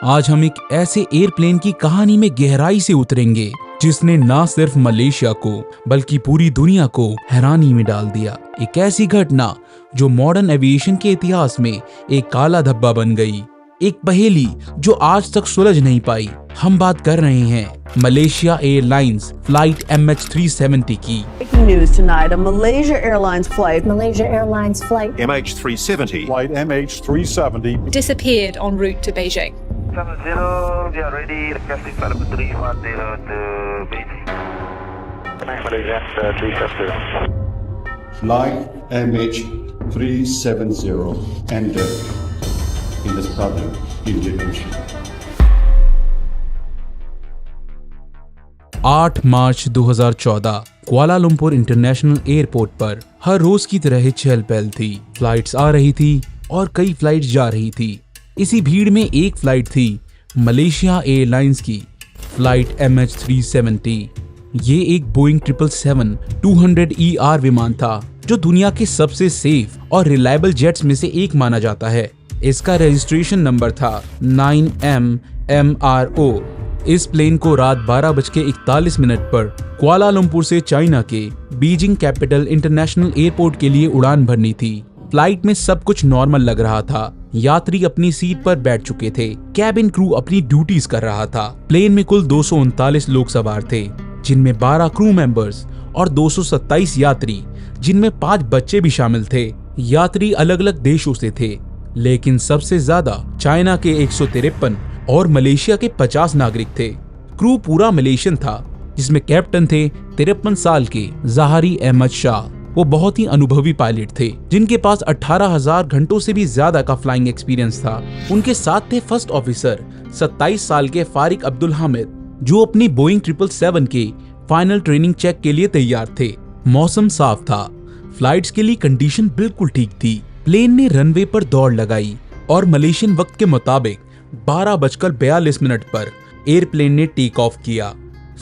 आज हम एक ऐसे एयरप्लेन की कहानी में गहराई से उतरेंगे जिसने ना सिर्फ मलेशिया को बल्कि पूरी दुनिया को हैरानी में डाल दिया। एक ऐसी घटना जो मॉडर्न एविएशन के इतिहास में एक काला धब्बा बन गई, एक पहेली जो आज तक सुलझ नहीं पाई। हम बात कर रहे हैं मलेशिया एयरलाइंस फ्लाइट MH370 की। Breaking news tonight, a Malaysia Airlines flight MH370 Flight MH370 disappeared en route to Beijing. 70, we are ready. Requesting flight number 310 to Beijing. Malaysia 370. Flight MH370 entered in the southern Indian Ocean. 8 March 2014 Kuala Lumpur international airport पर हर रोज की तरह चहल पहल थी। Flights आ रही थी और कई flights जा रही थी। इसी भीड़ में एक फ्लाइट थी मलेशिया एयरलाइंस की फ्लाइट MH370। ये एक बोइंग 777-200ER विमान था जो दुनिया के सबसे सेफ और रिलायबल जेट्स में से एक माना जाता है। इसका रजिस्ट्रेशन नंबर था 9MMRO। इस प्लेन को रात 12:41 पर कुआलालंपुर से चाइना के बीजिंग कैपिटल इंटरनेशनल एयरपोर्ट के लिए उड़ान भरनी थी। फ्लाइट में सब कुछ नॉर्मल लग रहा था। यात्री अपनी सीट पर बैठ चुके थे। कैबिन क्रू अपनी ड्यूटीज कर रहा था। प्लेन में कुल 239 लोग सवार थे, जिनमें 12 क्रू मेंबर्स और 227 यात्री, जिनमें 5 बच्चे भी शामिल थे। यात्री अलग अलग देशों से थे, लेकिन सबसे ज्यादा चाइना के 153 और मलेशिया के 50 नागरिक थे। क्रू पूरा मलेशियन था, जिसमें कैप्टन थे 53 साल के ज़ाहरी अहमद शाह। वो बहुत ही अनुभवी पायलट थे, जिनके पास 18,000 घंटों से भी ज्यादा का फ्लाइंग एक्सपीरियंस था। उनके साथ थे फर्स्ट ऑफिसर 27 साल के फारिक अब्दुल हामिद, जो अपनी बोइंग 777 के फाइनल ट्रेनिंग चेक के लिए तैयार थे। मौसम साफ था, फ्लाइट्स के लिए कंडीशन बिल्कुल ठीक थी। प्लेन ने रनवे पर दौड़ लगाई और मलेशियन वक्त के मुताबिक 12:42 पर एयरप्लेन ने टेक ऑफ किया।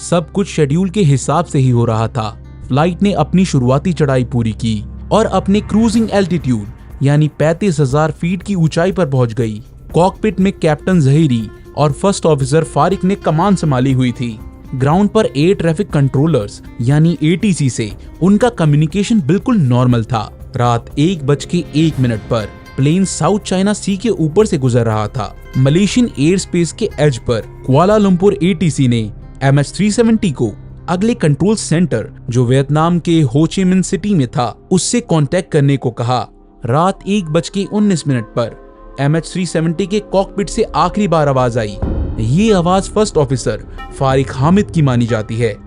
सब कुछ शेड्यूल के हिसाब से ही हो रहा था। फ्लाइट ने अपनी शुरुआती चढ़ाई पूरी की और अपने क्रूजिंग एल्टीट्यूड यानी 35,000 फीट की ऊंचाई पर पहुंच गई। कॉकपिट में कैप्टन जहीरी और फर्स्ट ऑफिसर फारिक ने कमान संभाली हुई थी। ग्राउंड पर एयर ट्रैफिक कंट्रोलर्स यानी ATC से उनका कम्युनिकेशन बिल्कुल नॉर्मल था। रात 1:01 पर प्लेन साउथ चाइना सी के ऊपर से गुजर रहा था। मलेशियन एयर स्पेस के एज पर कुआलालंपुर ATC ने MH370 को अगले कंट्रोल सेंटर, जो वियतनाम के हो ची मिन सिटी में था, उससे कांटेक्ट करने को कहा। रात 1:19 पर MH370 के कॉकपिट से आखिरी बार आवाज आई। ये आवाज फर्स्ट ऑफिसर फारिक हामिद की मानी जाती है।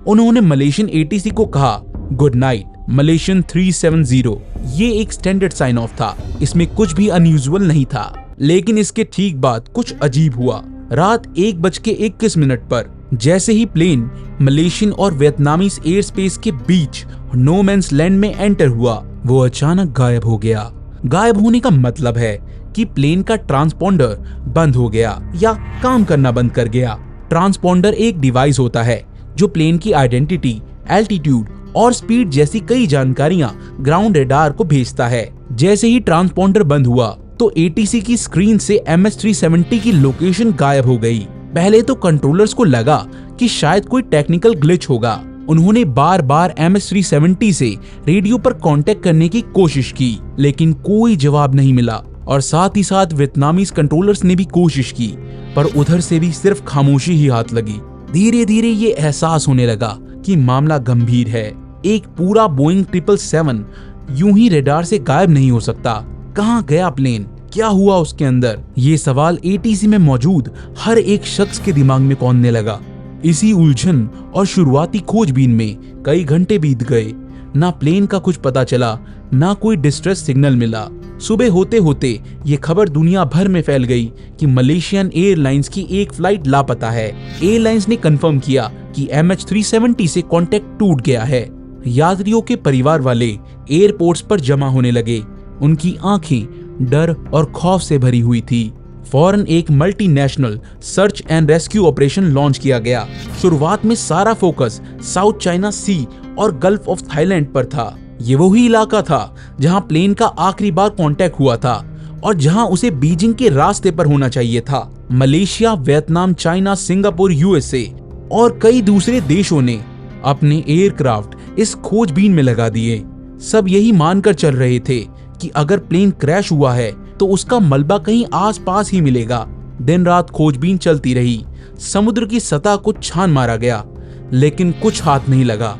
उन्होंने मलेशियन ATC को कहा, गुड नाइट मलेशियन 370। ये एक स्टैंडर्ड साइन ऑफ था, इसमें कुछ भी अनयूजुअल नहीं था। लेकिन इसके ठीक बाद कुछ अजीब हुआ। रात 1:21 पर जैसे ही प्लेन मलेशियन और वियतनामी एयर स्पेस के बीच नो मैंस लैंड में एंटर हुआ, वो अचानक गायब हो गया। गायब होने का मतलब है कि प्लेन का ट्रांसपोंडर बंद हो गया या काम करना बंद कर गया। ट्रांसपोंडर एक डिवाइस होता है जो प्लेन की आइडेंटिटी, एल्टीट्यूड और स्पीड जैसी कई जानकारियां ग्राउंड रेडार को भेजता है। जैसे ही ट्रांसपोंडर बंद हुआ तो ATC की स्क्रीन से MH370 की लोकेशन गायब हो गई। पहले तो कंट्रोलर्स को लगा कि शायद कोई टेक्निकल ग्लिच होगा। उन्होंने बार बार MH370 से रेडियो पर कांटेक्ट करने की कोशिश की, लेकिन कोई जवाब नहीं मिला। और साथ ही साथ वियतनामी कंट्रोलर्स ने भी कोशिश की, पर उधर से भी सिर्फ खामोशी ही हाथ लगी। धीरे धीरे ये एहसास होने लगा कि मामला गंभीर है। एक पूरा बोइंग 777 यूं ही रेडार से गायब नहीं हो सकता। कहाँ गया प्लेन? क्या हुआ उसके अंदर? ये सवाल ATC में मौजूद हर एक शख्स के दिमाग में कौंधने लगा। इसी उलझन और शुरुआती खोजबीन में कई घंटे बीत गए। ना प्लेन का कुछ पता चला, ना कोई डिस्ट्रेस सिग्नल मिला। सुबह होते होते ये खबर दुनिया भर में फैल गई कि मलेशियन एयरलाइंस की एक फ्लाइट लापता है। एयरलाइंस ने कंफर्म किया कि MH370 से कांटेक्ट टूट गया है। यात्रियों के परिवार वाले एयरपोर्ट्स पर जमा होने लगे। उनकी आंखें डर और खौफ से भरी हुई थी। फौरन एक multinational search and rescue operation launch किया गया। शुरुआत में सारा फोकस साउथ चाइना सी और गल्फ ऑफ थाईलैंड पर था। ये वही इलाका था जहां प्लेन का आखिरी बार कांटेक्ट हुआ था और जहां उसे बीजिंग के रास्ते पर होना चाहिए था। Malaysia, Vietnam, China, Singapore, USA और कई दूसरे देशों ने अपने एयरक्राफ्ट इस खोजबीन में लगा दिए। सब यही मानकर चल रहे थे कि अगर प्लेन क्रैश हुआ है तो उसका मलबा कहीं आसपास ही मिलेगा। दिन रात खोजबीन चलती रही। समुद्र की सतह को छान मारा गया, लेकिन कुछ हाथ नहीं लगा।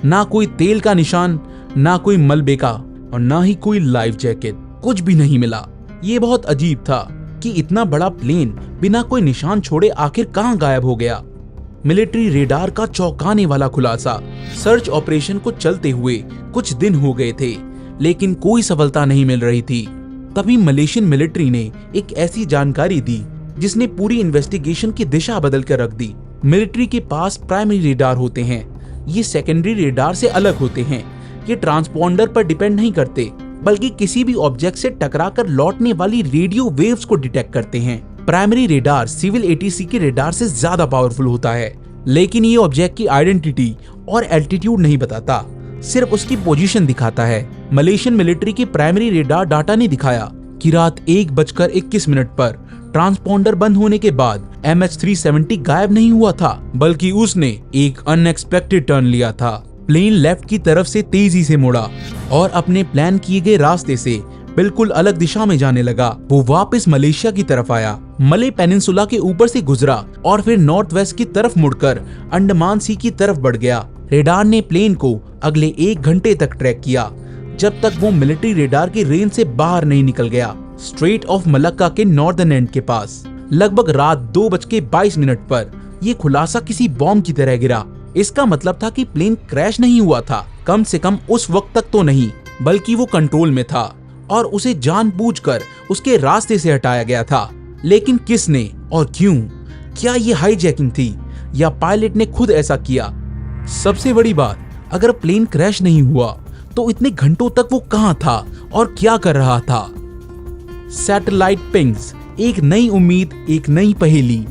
ना कोई तेल का निशान, ना कोई मलबे का, और ना ही कोई लाइफ जैकेट। कुछ भी नहीं मिला। ये बहुत अजीब था कि इतना बड़ा प्लेन बिना कोई निशान छोड़े आखिर कहां गायब हो गया। मिलिट्री रेडार का चौंकाने वाला खुलासा। सर्च ऑपरेशन को चलते हुए कुछ दिन हो गए थे, लेकिन कोई सफलता नहीं मिल रही थी। तभी मलेशियन मिलिट्री ने एक ऐसी जानकारी दी जिसने पूरी इन्वेस्टिगेशन की दिशा बदल कर रख दी। मिलिट्री के पास प्राइमरी रेडार होते हैं, ये सेकेंडरी रेडार से अलग होते हैं। ये ट्रांसपॉन्डर पर डिपेंड नहीं करते, बल्कि किसी भी ऑब्जेक्ट से टकराकर लौटने वाली रेडियो वेव्स को डिटेक्ट करते हैं। प्राइमरी रेडार सिविल एटीसी के रेडार से ज्यादा पावरफुल होता है, लेकिन ये ऑब्जेक्ट की आइडेंटिटी और एल्टीट्यूड नहीं बताता, सिर्फ उसकी पोजीशन दिखाता है। मलेशियन मिलिट्री की प्राइमरी रेडार डाटा ने दिखाया कि रात 1:21 पर ट्रांसपॉन्डर बंद होने के बाद MH370 गायब नहीं हुआ था, बल्कि उसने एक अनएक्सपेक्टेड टर्न लिया था। प्लेन लेफ्ट की तरफ से तेजी से मुड़ा और अपने प्लान किए गए रास्ते से बिल्कुल अलग दिशा में जाने लगा। वो वापस मलेशिया की तरफ आया, मले पेनिनसुला के ऊपर से गुजरा और फिर नॉर्थ वेस्ट की तरफ मुड़कर अंडमान सी की तरफ बढ़ गया। रेडार ने प्लेन को अगले 1 घंटे तक ट्रैक किया, जब तक वो मिलिट्री रेडार की रेंज से बाहर नहीं निकल गया। स्ट्रेट ऑफ मलक्का के नॉर्दर्न एंड के पास लगभग रात 2:22 पर यह खुलासा किसी बॉम्ब की तरह गिरा। इसका मतलब था कि प्लेन क्रैश नहीं हुआ था, कम से कम उस वक्त तक तो नहीं, बल्कि वो कंट्रोल में था और उसे जानबूझकर उसके रास्ते से हटाया गया था। लेकिन किसने और क्यों? क्या ये हाईजैकिंग थी या पायलट ने खुद ऐसा किया? सबसे बड़ी बात, अगर प्लेन क्रैश नहीं हुआ तो इतने घंटों तक वो कहां था और क्या कर रहा था? सैटेलाइट पिंग्स, एक नई उम्मीद, एक नई पहेली।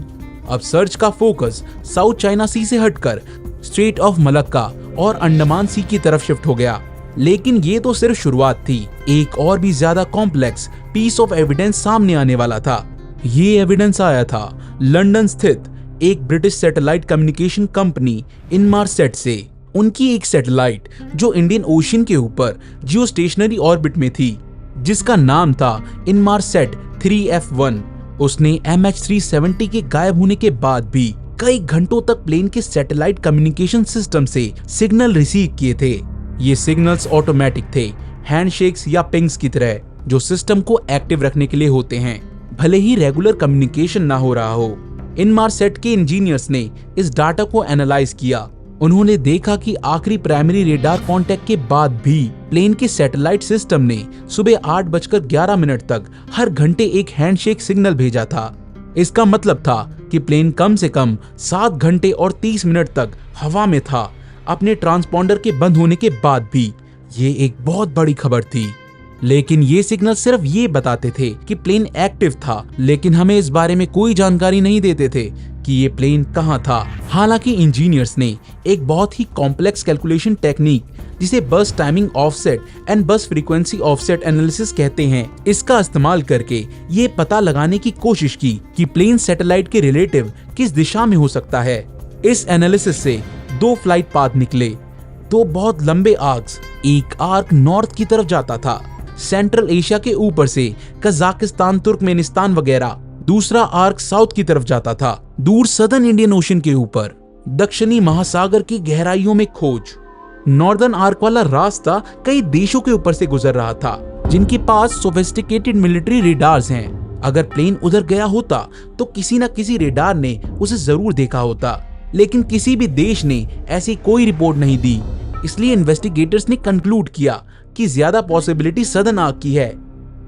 अब सर्च का फोकस साउथ चाइना सी से हटकर स्ट्रेट ऑफ मलक्का और अंडमान सी की तरफ शिफ्ट हो गया। लेकिन ये तो सिर्फ शुरुआत थी। एक और भी ज्यादा कॉम्प्लेक्स पीस ऑफ एविडेंस सामने आने वाला था। ये एविडेंस आया था लंदन स्थित एक ब्रिटिश सैटेलाइट कम्युनिकेशन कंपनी इनमारसेट से। उनकी एक सैटेलाइट जो इंडियन ओशन के ऊपर जियो स्टेशनरी ऑर्बिट में थी, जिसका नाम था इनमारसेट 3F1। उसने MH370 के गायब होने के बाद भी कई घंटों तक प्लेन के सैटेलाइट कम्युनिकेशन सिस्टम से सिग्नल रिसीव किए थे। ये सिग्नल्स ऑटोमेटिक थे, हैंडशेक्स या पिंग्स की तरह, जो सिस्टम को एक्टिव रखने के लिए होते हैं, भले ही रेगुलर कम्युनिकेशन ना हो रहा हो। इनमारसेट के इंजीनियर्स ने इस डाटा को एनालाइज किया। उन्होंने देखा कि आखिरी प्राइमरी रेडार कांटेक्ट के बाद भी प्लेन के सैटेलाइट सिस्टम ने सुबह 8:11 तक हर घंटे एक हैंडशेक सिग्नल भेजा था। इसका मतलब था कि प्लेन कम से कम 7 घंटे और 30 मिनट तक हवा में था, अपने ट्रांसपॉन्डर के बंद होने के बाद भी। ये एक बहुत बड़ी खबर थी। लेकिन ये सिग्नल सिर्फ ये बताते थे कि प्लेन एक्टिव था, लेकिन हमें इस बारे में कोई जानकारी नहीं देते थे कि ये प्लेन कहां था। हालांकि इंजीनियर्स ने एक बहुत ही कॉम्प्लेक्स कैलकुलेशन टेक्निक, जिसे बस टाइमिंग ऑफसेट एंड बस फ्रीक्वेंसी ऑफसेट एनालिसिस कहते हैं, इसका इस्तेमाल करके ये पता लगाने की कोशिश की कि प्लेन सैटेलाइट के रिलेटिव किस दिशा में हो सकता है। इस एनालिसिस से 2 फ्लाइट पाथ निकले, 2 बहुत लंबे आर्क्स। एक आर्क नॉर्थ की तरफ जाता था, सेंट्रल एशिया के ऊपर से कजाकिस्तान, तुर्कमेनिस्तान वगैरह। दूसरा आर्क साउथ की तरफ जाता था, दूर सदर्न इंडियन ओशन के ऊपर, दक्षिणी महासागर की गहराइयों में खोज। नॉर्दर्न आर्क वाला रास्ता कई देशों के ऊपर से गुजर रहा था, जिनके पास सोफिस्टिकेटेड मिलिट्री रेडार्स हैं। अगर प्लेन उधर गया होता तो किसी न किसी रेडार ने उसे जरूर देखा होता, लेकिन किसी भी देश ने ऐसी कोई रिपोर्ट नहीं दी। इसलिए इन्वेस्टिगेटर्स ने कंक्लूड किया कि ज्यादा पॉसिबिलिटी सदर्न आर्क की है।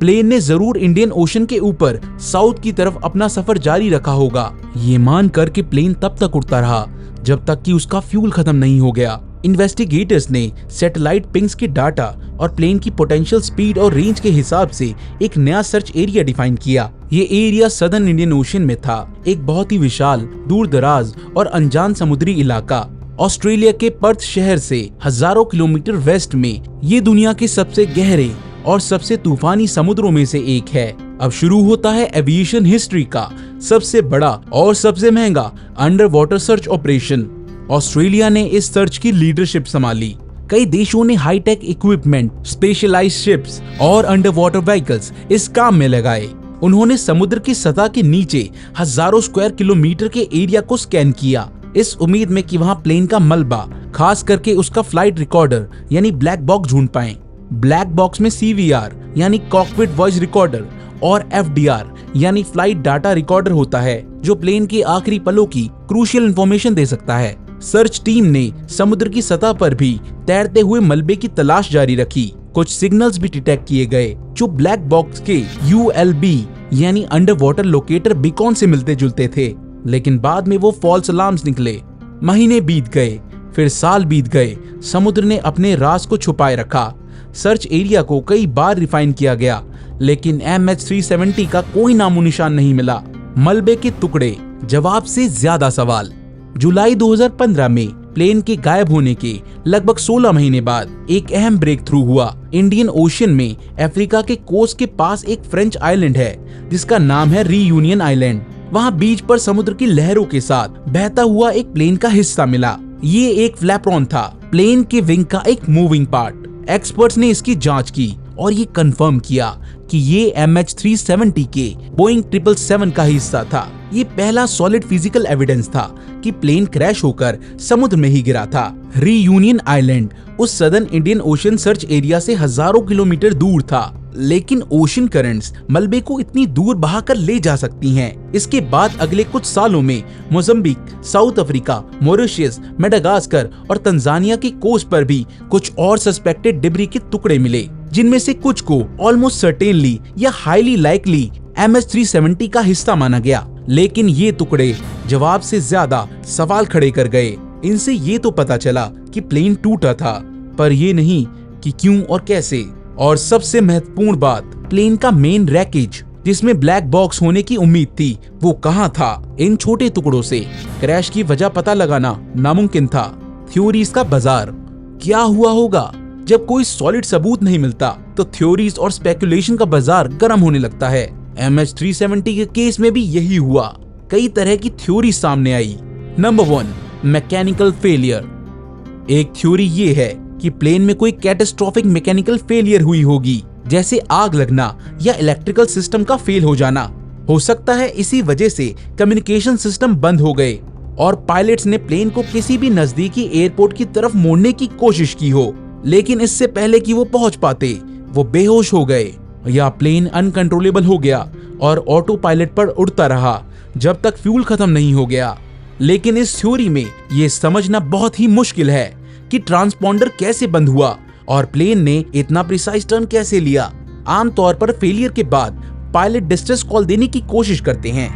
प्लेन ने जरूर इंडियन ओशन के ऊपर साउथ की तरफ अपना सफर जारी रखा होगा। ये मानकर कि प्लेन तब तक उड़ता रहा जब तक कि उसका फ्यूल खत्म नहीं हो गया। इन्वेस्टिगेटर्स ने सैटेलाइट पिंग्स के डाटा और प्लेन की पोटेंशियल स्पीड और रेंज के हिसाब से एक नया सर्च एरिया डिफाइन किया। ये एरिया सदर्न इंडियन ओशन में था, एक बहुत ही विशाल, दूर दराज और अनजान समुद्री इलाका। ऑस्ट्रेलिया के पर्थ शहर से हजारों किलोमीटर वेस्ट में ये दुनिया के सबसे गहरे और सबसे तूफानी समुद्रों में से एक है। अब शुरू होता है एविएशन हिस्ट्री का सबसे बड़ा और सबसे महंगा under water search operation. Australia ने इस सर्च की लीडरशिप संभाली। कई देशों ने हाईटेक इक्विपमेंट, स्पेशलाइज्ड शिप्स और अंडर वाटर व्हीकल्स इस काम में लगाए। उन्होंने समुद्र की सतह के नीचे हजारों स्क्वायर किलोमीटर के एरिया को स्कैन किया, इस उम्मीद में कि वहां प्लेन का मलबा, खास करके उसका फ्लाइट रिकॉर्डर यानी ब्लैक बॉक्स ढूंढ पाएं। ब्लैक बॉक्स में CVR यानी कॉकपिट वॉइस रिकॉर्डर और FDR यानी फ्लाइट डाटा रिकॉर्डर होता है, जो प्लेन के आखिरी पलों की क्रूशियल इंफॉर्मेशन दे सकता है। सर्च टीम ने समुद्र की सतह पर भी तैरते हुए मलबे की तलाश जारी रखी। कुछ सिग्नल्स भी डिटेक्ट किए गए जो ब्लैक बॉक्स के ULB यानी अंडर वाटर लोकेटर बीकॉन से मिलते जुलते थे, लेकिन बाद में वो फॉल्स अलार्म्स निकले। महीने बीत गए, फिर साल बीत गए, समुद्र ने अपने राज को छुपाए रखा। सर्च एरिया को कई बार रिफाइन किया गया, लेकिन MH370 का कोई नामो निशान नहीं मिला। मलबे के टुकड़े, जवाब से ज्यादा सवाल। जुलाई 2015 में प्लेन के गायब होने के लगभग 16 महीने बाद एक अहम ब्रेक थ्रू हुआ। इंडियन ओशन में अफ्रीका के कोस्ट के पास एक फ्रेंच आइलैंड है जिसका नाम है रीयूनियन आइलैंड। वहाँ बीच पर समुद्र की लहरों के साथ बहता हुआ एक प्लेन का हिस्सा मिला। ये एक फ्लैप्रॉन था, प्लेन के विंग का एक मूविंग पार्ट। एक्सपर्ट्स ने इसकी जांच की और ये कंफर्म किया कि ये MH370 के बोइंग 777 का हिस्सा था। ये पहला सॉलिड फिजिकल एविडेंस था कि प्लेन क्रैश होकर समुद्र में ही गिरा था। रीयूनियन आइलैंड उस southern Indian ocean search area से हजारों किलोमीटर दूर था, लेकिन ओशन करंट्स मलबे को इतनी दूर बहाकर ले जा सकती हैं। इसके बाद अगले कुछ सालों में Mozambique, south Africa, Mauritius, Madagascar और तंजानिया की कोस्ट पर भी कुछ और सस्पेक्टेड डिब्री के टुकड़े मिले, जिनमें से कुछ को ऑलमोस्ट सर्टेनली या हाईली लाइकली MH370 का हिस्सा माना गया। लेकिन ये टुकड़े जवाब से ज्यादा सवाल खड़े कर गए। इनसे ये तो पता चला कि प्लेन टूटा था, पर ये नहीं कि क्यों और कैसे। और सबसे महत्वपूर्ण बात, प्लेन का मेन रैकेज जिसमें ब्लैक बॉक्स होने की उम्मीद थी, वो कहाँ था। इन छोटे टुकड़ों से क्रैश की वजह पता लगाना नामुमकिन था। थ्योरीज का बाजार, क्या हुआ होगा जब कोई सॉलिड सबूत नहीं मिलता तो थ्योरीज और स्पेकुलेशन का बाजार गर्म होने लगता है। MH370 के केस में भी यही हुआ। कई तरह की थ्योरी सामने आई। Number 1, mechanical failure. एक थ्योरी ये है कि प्लेन में कोई कैटास्ट्रोफिक मैकेनिकल फेलियर हुई होगी, जैसे आग लगना या इलेक्ट्रिकल सिस्टम का फेल हो जाना। हो सकता है इसी वजह से कम्युनिकेशन सिस्टम बंद हो गए और पायलट्स ने प्लेन को किसी भी नजदीकी एयरपोर्ट की तरफ मोड़ने की कोशिश की हो, लेकिन इससे पहले कि वो पहुंच पाते वो बेहोश हो गए, या प्लेन अनकंट्रोलेबल हो गया और ऑटो पायलट पर उड़ता रहा जब तक फ्यूल खत्म नहीं हो गया। लेकिन इस थ्योरी में ये समझना बहुत ही मुश्किल है कि ट्रांसपॉन्डर कैसे बंद हुआ और प्लेन ने इतना प्रिसाइज टर्न कैसे लिया। आमतौर पर फेलियर के बाद पायलट डिस्ट्रेस कॉल देने की कोशिश करते हैं।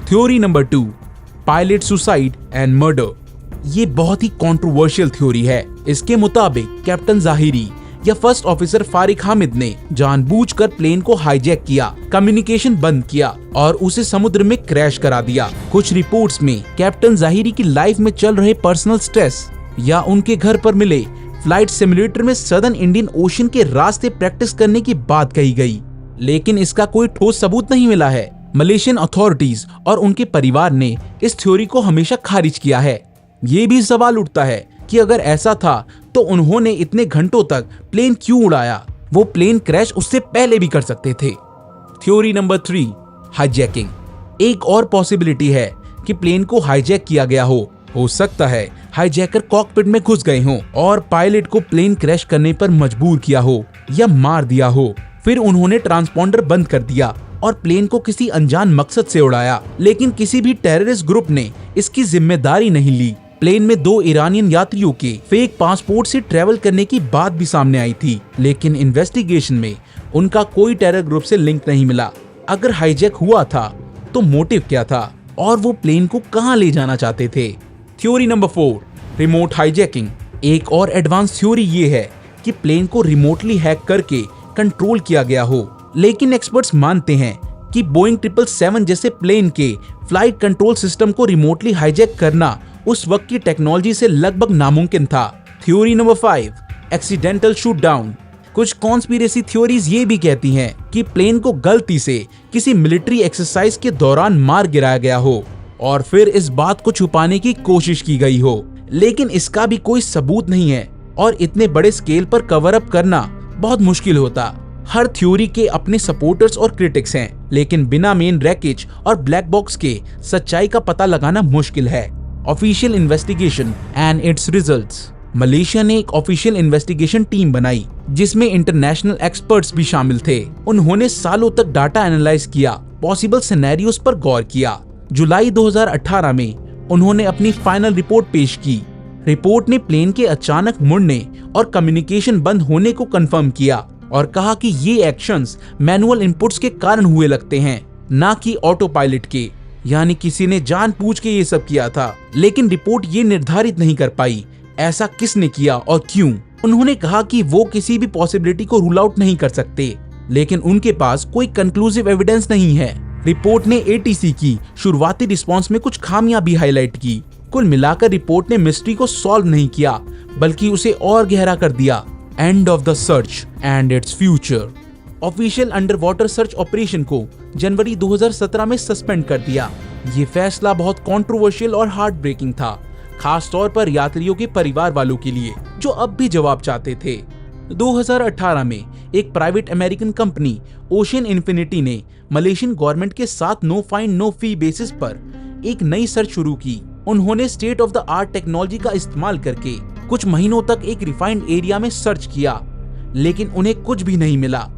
Theory number 2, pilot suicide and murder. ये बहुत ही कंट्रोवर्शियल थ्योरी है। इसके मुताबिक कैप्टन जाहिरी या फर्स्ट ऑफिसर फारिक हामिद ने जानबूझकर प्लेन को हाईजैक किया, कम्युनिकेशन बंद किया और उसे समुद्र में क्रैश करा दिया। कुछ रिपोर्ट्स में कैप्टन जाहिरी की लाइफ में चल रहे पर्सनल स्ट्रेस या उनके घर पर मिले फ्लाइट सिमुलेटर में सदर्न इंडियन ओशन के रास्ते प्रैक्टिस करने की बात कही गई, लेकिन इसका कोई ठोस सबूत नहीं मिला है। मलेशियन अथॉरिटीज और उनके परिवार ने इस थ्योरी को हमेशा खारिज किया है। ये भी सवाल उठता है कि अगर ऐसा था तो उन्होंने इतने घंटों तक प्लेन क्यों उड़ाया? वो प्लेन क्रैश उससे पहले भी कर सकते थे। Theory number 3, hijacking. एक और पॉसिबिलिटी है कि प्लेन को हाईजैक किया गया हो सकता है हाईजैकर कॉकपिट में घुस गए हों और पायलट को प्लेन क्रैश करने पर मजबूर किया हो या मार दिया हो। फिर उन्होंने ट्रांसपॉन्डर बंद कर दिया और प्लेन को किसी अनजान मकसद से उड़ाया, लेकिन किसी भी टेररिस्ट ग्रुप ने इसकी जिम्मेदारी नहीं ली। प्लेन में 2 ईरानियन यात्रियों के फेक पासपोर्ट से ट्रेवल करने की बात भी सामने आई थी, लेकिन इन्वेस्टिगेशन में उनका कोई टेरर ग्रुप से लिंक नहीं मिला। अगर हाईजैक हुआ था तो मोटिव क्या था और वो प्लेन को कहां ले जाना चाहते थे? Theory number 4, remote hijacking. एक और एडवांस थ्योरी ये है कि प्लेन को रिमोटली हैक करके कंट्रोल किया गया हो, लेकिन एक्सपर्ट्स मानते हैं कि बोइंग 777 जैसे प्लेन के फ्लाइट कंट्रोल सिस्टम को रिमोटली हाईजैक करना उस वक्त की टेक्नोलॉजी से लगभग नामुमकिन था। Theory number 5, accidental shoot down. कुछ कॉन्स्पिरेसी थ्योरीज ये भी कहती हैं कि प्लेन को गलती से किसी मिलिट्री एक्सरसाइज के दौरान मार गिराया गया हो और फिर इस बात को छुपाने की कोशिश की गई हो, लेकिन इसका भी कोई सबूत नहीं है और इतने बड़े स्केल पर कवर अप करना बहुत मुश्किल होता। हर थ्योरी के अपने सपोर्टर्स और क्रिटिक्स हैं, लेकिन बिना मेन रैकेज और ब्लैक बॉक्स के सच्चाई का पता लगाना मुश्किल है। Official investigation and it's results. Malaysia ने एक ऑफिशियल इन्वेस्टिगेशन टीम बनाई जिसमें इंटरनेशनल एक्सपर्ट्स भी शामिल थे। उन्होंने सालों तक डाटा एनालाइज किया, पॉसिबल सिनेरियोस पर गौर किया। जुलाई 2018 में उन्होंने अपनी फाइनल रिपोर्ट पेश की। रिपोर्ट ने प्लेन के अचानक मुड़ने और कम्युनिकेशन बंद होने को कंफर्म किया और कहा कि ये एक्शंस मैनुअल इनपुट्स के कारण हुए लगते हैं, ना कि ऑटो पायलट के, यानी किसी ने जानबूझ के ये सब किया था। लेकिन रिपोर्ट ये निर्धारित नहीं कर पाई ऐसा किसने किया और क्यों। उन्होंने कहा कि वो किसी भी पॉसिबिलिटी को रूल आउट नहीं कर सकते, लेकिन उनके पास कोई कंक्लूसिव एविडेंस नहीं है। रिपोर्ट ने एटीसी की शुरुआती रिस्पांस में कुछ खामियां भी हाईलाइट की। कुल मिलाकर रिपोर्ट ने मिस्ट्री को सॉल्व नहीं किया, बल्कि उसे और गहरा कर दिया। End of the search and its future. Official under water search operation को जनवरी 2017 में सस्पेंड कर दिया। ये फैसला बहुत कंट्रोवर्शियल और हार्ट ब्रेकिंग था, खास तौर पर यात्रियों के परिवार वालों के लिए जो अब भी जवाब चाहते थे। 2018 में एक private American company Ocean Infinity ने मलेशियन गवर्नमेंट के साथ no find no fee basis पर एक नई सर्च शुरू की। उन्होंने state of the art technology का इस्तेमाल करके कुछ महीनों तक एक रिफाइंड एरिया में सर्च किया, लेकिन उन्हें कुछ भी नहीं मिला।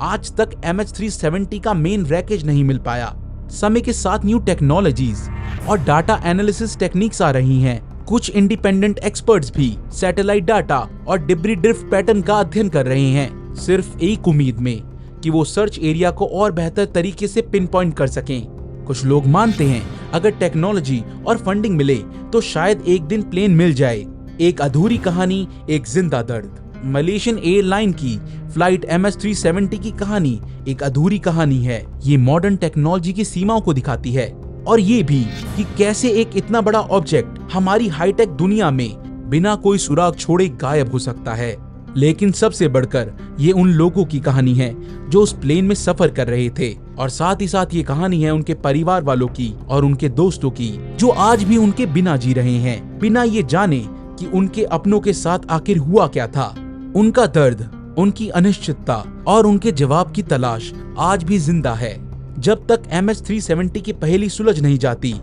आज तक MH370 का मेन रैकेज नहीं मिल पाया। समय के साथ न्यू टेक्नोलॉजीज और डाटा एनालिसिस टेक्निक्स आ रही हैं। कुछ इंडिपेंडेंट एक्सपर्ट्स भी सैटेलाइट डाटा और डिब्री ड्रिफ्ट पैटर्न का अध्ययन कर रहे हैं, सिर्फ एक उम्मीद में कि वो सर्च एरिया को और बेहतर तरीके से पिन पॉइंट कर सकें। कुछ लोग मानते हैं अगर टेक्नोलॉजी और फंडिंग मिले तो शायद एक दिन प्लेन मिल जाए। एक अधूरी कहानी, एक जिंदा दर्द। मलेशियन एयरलाइन की फ्लाइट MH370 की कहानी एक अधूरी कहानी है। ये मॉडर्न टेक्नोलॉजी की सीमाओं को दिखाती है और ये भी कि कैसे एक इतना बड़ा ऑब्जेक्ट हमारी हाईटेक दुनिया में बिना कोई सुराग छोड़े गायब हो सकता है। लेकिन सबसे बढ़कर ये उन लोगों की कहानी है जो उस प्लेन में सफर कर रहे थे, और साथ ही साथ ये कहानी है उनके परिवार वालों की और उनके दोस्तों की जो आज भी उनके बिना जी रहे हैं, बिना ये जाने कि उनके अपनों के साथ आखिर हुआ क्या था। उनका दर्द, उनकी अनिश्चितता और उनके जवाब की तलाश आज भी जिंदा है। जब तक MH370 की पहेली सुलझ नहीं जाती,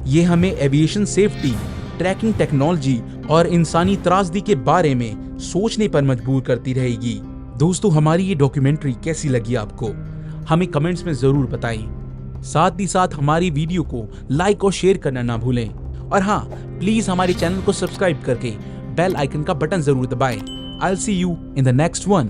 ये हमें एविएशन सेफ्टी, ट्रैकिंग टेक्नोलॉजी और इंसानी त्रासदी के बारे में सोचने पर मजबूर करती रहेगी। दोस्तों, हमारी ये डॉक्यूमेंट्री कैसी लगी आपको? हमें कमेंट्स में जरूर बताएं। साथ ही साथ हमारी वीडियो को लाइक और शेयर करना ना भूलें, और हाँ, प्लीज हमारे चैनल को सब्सक्राइब करके बेल आइकन का बटन जरूर दबाएं। I'll see you in the next one.